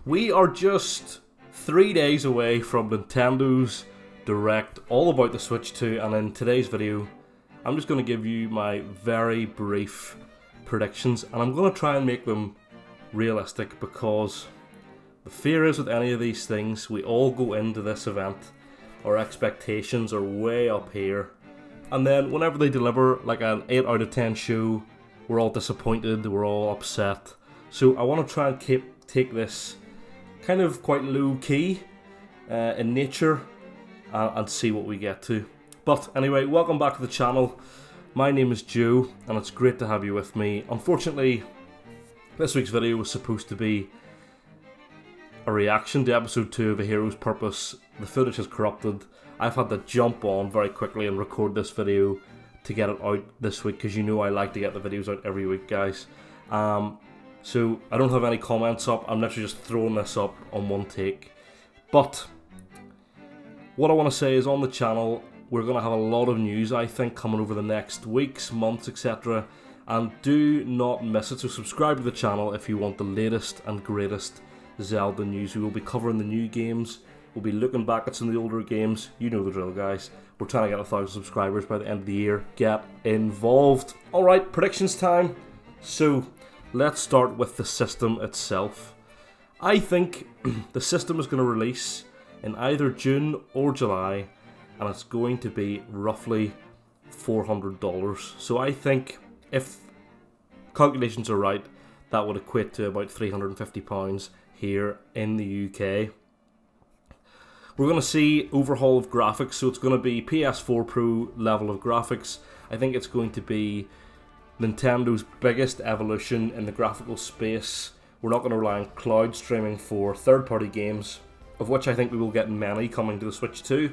We are just 3 days away from Nintendo's Direct, all about the Switch 2, and in today's video, I'm just going to give you my very brief predictions, and I'm going to try and make them realistic, because the fear is with any of these things, we all go into this event, our expectations are way up here, and then whenever they deliver like an 8 out of 10 show, we're all disappointed, we're all upset. So I want to try and take this kind of quite low key in nature and see what we get to. But anyway, welcome back to the channel. My name is Joe and it's great to have you with me. Unfortunately, this week's video was supposed to be a reaction to episode 2 of A Hero's Purpose. The footage has corrupted. I've had to jump on very quickly and record this video to get it out this week, because you know I like to get the videos out every week, guys. So I don't have any comments up, I'm literally just throwing this up on one take. But what I want to say is, on the channel we're going to have a lot of news, I think, coming over the next weeks, months, etc. And do not miss it, so subscribe to the channel if you want the latest and greatest Zelda news. We will be covering the new games, we'll be looking back at some of the older games. You know the drill, guys. We're trying to get 1,000 subscribers by the end of the year. Get involved. Alright, predictions time. So let's start with the system itself. I think the system is going to release in either June or July, and it's going to be roughly $400. So I think, if calculations are right, that would equate to about £350 here in the UK. We're going to see overhaul of graphics, so it's going to be PS4 Pro level of graphics. I think it's going to be Nintendo's biggest evolution in the graphical space. We're not going to rely on cloud streaming for third-party games, of which I think we will get many coming to the Switch 2,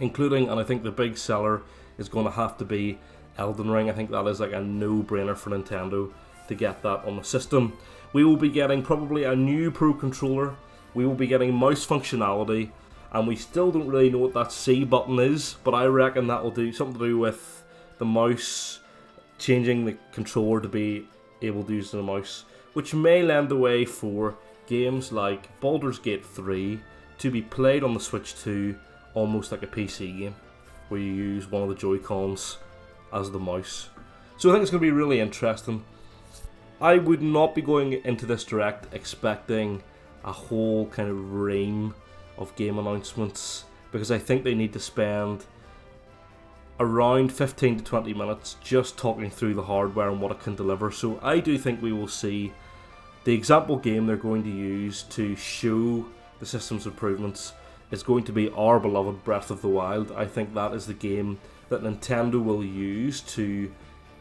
including, and I think the big seller is going to have to be Elden Ring. I think that is like a no-brainer for Nintendo to get that on the system. We will be getting probably a new Pro Controller, we will be getting mouse functionality, and we still don't really know what that C button is, but I reckon that will do something to do with the mouse, changing the controller to be able to use the mouse, which may lend the way for games like Baldur's Gate 3 to be played on the Switch 2 almost like a PC game, where you use one of the Joy-Cons as the mouse. So I think it's going to be really interesting. I would not be going into this Direct expecting a whole kind of ream of game announcements, because I think they need to spend around 15 to 20 minutes just talking through the hardware and what it can deliver. So I do think we will see the example game they're going to use to show the system's improvements is going to be our beloved Breath of the Wild. I think that is the game that Nintendo will use to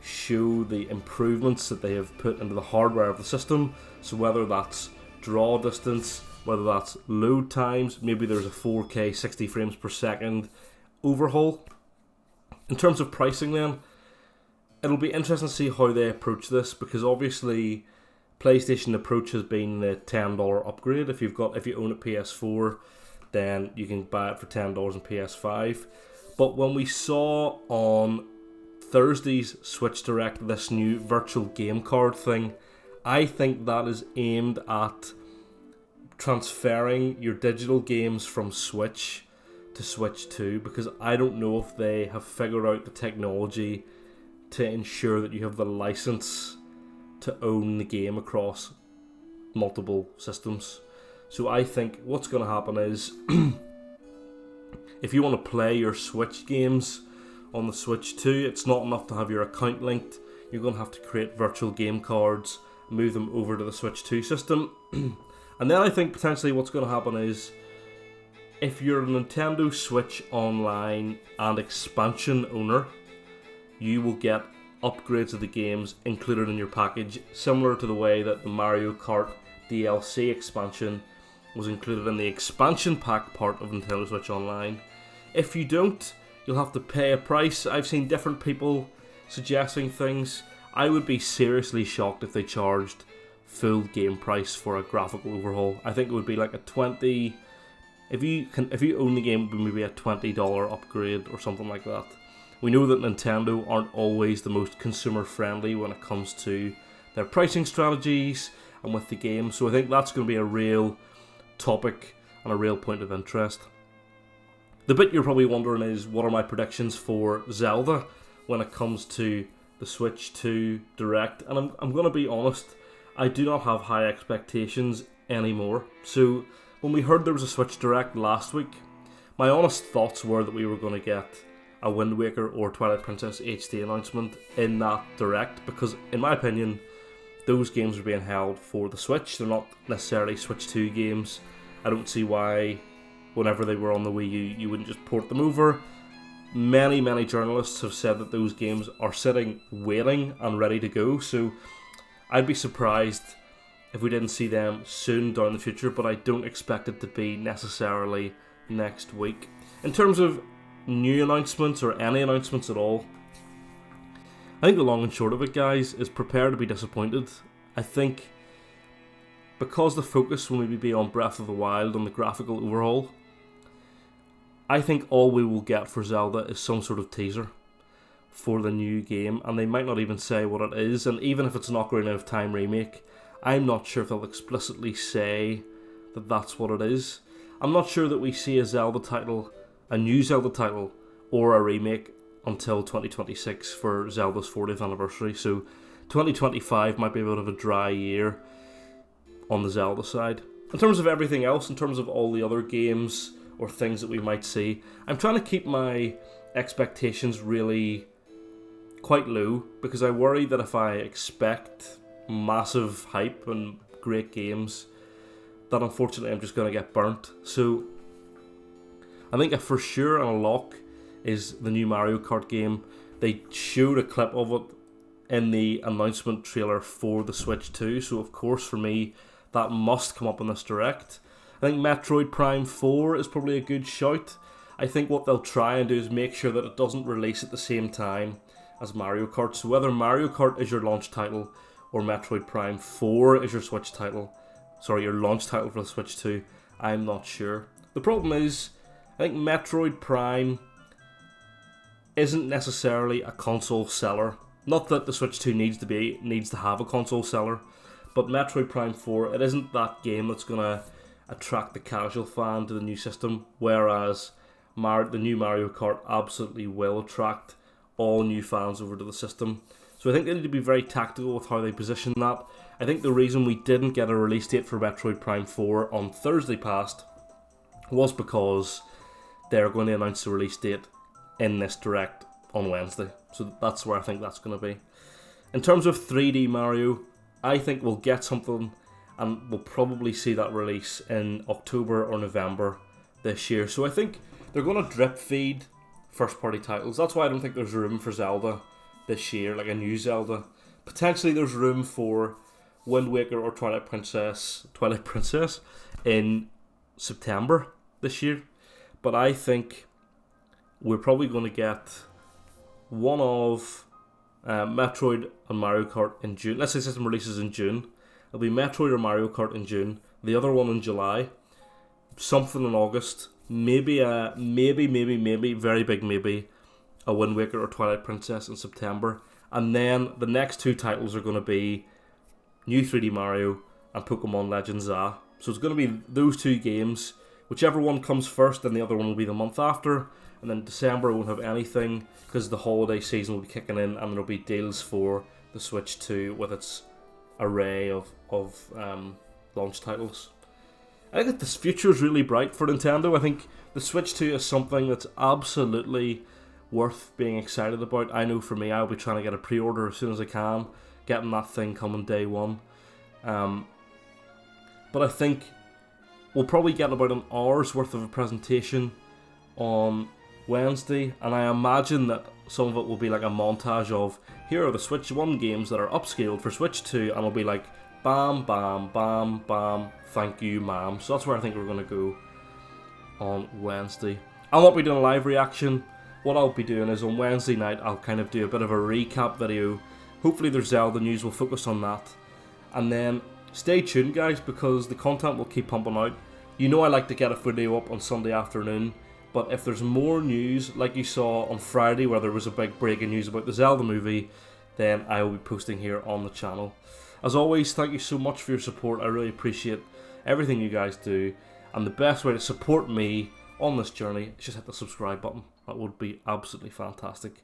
show the improvements that they have put into the hardware of the system. So whether that's draw distance, whether that's load times, maybe there's a 4K 60 frames per second overhaul. In terms of pricing then, it'll be interesting to see how they approach this, because obviously PlayStation approach has been the $10 upgrade. If you own a PS4, then you can buy it for $10 on PS5. But when we saw on Thursday's Switch Direct this new virtual game card thing, I think that is aimed at transferring your digital games from Switch to Switch 2, because I don't know if they have figured out the technology to ensure that you have the license to own the game across multiple systems. So I think what's going to happen is if you want to play your Switch games on the Switch 2, it's not enough to have your account linked. You're going to have to create virtual game cards, move them over to the Switch 2 system. And then I think potentially what's going to happen is, if you're a Nintendo Switch Online and expansion owner, you will get upgrades of the games included in your package, similar to the way that the Mario Kart DLC expansion was included in the expansion pack part of Nintendo Switch Online. If you don't, you'll have to pay a price. I've seen different people suggesting things. I would be seriously shocked if they charged full game price for a graphical overhaul. I think it would be like a 20. If you own the game, it would be maybe a $20 upgrade or something like that. We know that Nintendo aren't always the most consumer friendly when it comes to their pricing strategies, and with the game. So I think that's going to be a real topic and a real point of interest. The bit you're probably wondering is, what are my predictions for Zelda when it comes to the Switch 2 Direct? And I'm going to be honest, I do not have high expectations anymore. So when we heard there was a Switch Direct last week, my honest thoughts were that we were going to get a Wind Waker or Twilight Princess HD announcement in that Direct, because in my opinion those games are being held for the Switch. They're not necessarily Switch 2 games. I don't see why whenever they were on the Wii U you wouldn't just port them over. Many journalists have said that those games are sitting waiting and ready to go, so I'd be surprised if we didn't see them soon down the future, but I don't expect it to be necessarily next week. In terms of new announcements or any announcements at all, I think the long and short of it, guys, is prepare to be disappointed. I think because the focus will maybe be on Breath of the Wild, on the graphical overhaul, I think all we will get for Zelda is some sort of teaser for the new game, and they might not even say what it is. And even if it's an Ocarina of Time remake, I'm not sure if they'll explicitly say that that's what it is. I'm not sure that we see a Zelda title, a new Zelda title, or a remake until 2026 for Zelda's 40th anniversary. So 2025 might be a bit of a dry year on the Zelda side. In terms of everything else, in terms of all the other games or things that we might see, I'm trying to keep my expectations really quite low, because I worry that if I expect massive hype and great games, that unfortunately I'm just going to get burnt. So I think a for sure and a lock is the new Mario Kart game. They showed a clip of it in the announcement trailer for the Switch 2, so of course for me that must come up in this Direct. I think Metroid Prime 4 is probably a good shout. I think what they'll try and do is make sure that it doesn't release at the same time as Mario Kart. So whether Mario Kart is your launch title or Metroid Prime 4 is your Switch title, your launch title for the Switch 2, I'm not sure. The problem is, I think Metroid Prime isn't necessarily a console seller. Not that the Switch 2 needs to have a console seller, but Metroid Prime 4, it isn't that game that's going to attract the casual fan to the new system, whereas the new Mario Kart absolutely will attract all new fans over to the system. So I think they need to be very tactical with how they position that. I think the reason we didn't get a release date for Metroid Prime 4 on Thursday past was because they're going to announce the release date in this Direct on Wednesday. So that's where I think that's going to be. In terms of 3D Mario, I think we'll get something, and we'll probably see that release in October or November this year. So I think they're going to drip feed first party titles. That's why I don't think there's room for Zelda this year, like a new Zelda. Potentially there's room for Wind Waker or Twilight Princess in September this year. But I think we're probably going to get one of Metroid and Mario Kart in June. Let's say system releases in June. It'll be Metroid or Mario Kart in June. The other one in July. Something in August. Maybe, very big maybe, a Wind Waker or Twilight Princess in September. And then the next two titles are going to be New 3D Mario and Pokemon Legends Zelda. So it's going to be those two games. Whichever one comes first, then the other one will be the month after. And then December won't have anything because the holiday season will be kicking in, and there'll be deals for the Switch 2 with its array of launch titles. I think that this future is really bright for Nintendo. I think the Switch 2 is something that's absolutely worth being excited about. I know for me, I'll be trying to get a pre-order as soon as I can, getting that thing coming day one. But I think we'll probably get about an hour's worth of a presentation on Wednesday, and I imagine that some of it will be like a montage of, here are the Switch 1 games that are upscaled for Switch 2, and it'll be like, bam, bam, bam, bam, thank you, ma'am. So that's where I think we're going to go on Wednesday. I'll not be doing a live reaction. What I'll be doing is on Wednesday night, I'll kind of do a bit of a recap video. Hopefully there's Zelda news, we'll focus on that. And then stay tuned, guys, because the content will keep pumping out. You know I like to get a video up on Sunday afternoon, but if there's more news, like you saw on Friday where there was a big breaking news about the Zelda movie, then I will be posting here on the channel. As always, thank you so much for your support. I really appreciate everything you guys do. And the best way to support me on this journey is just hit the subscribe button. That would be absolutely fantastic.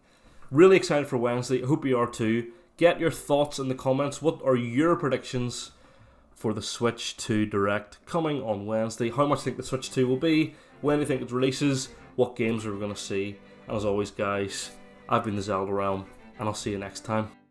Really excited for Wednesday. I hope you are too. Get your thoughts in the comments. What are your predictions for the Switch 2 Direct coming on Wednesday? How much do you think the Switch 2 will be? When do you think it releases? What games are we going to see? And as always, guys, I've been the Zelda Realm, and I'll see you next time.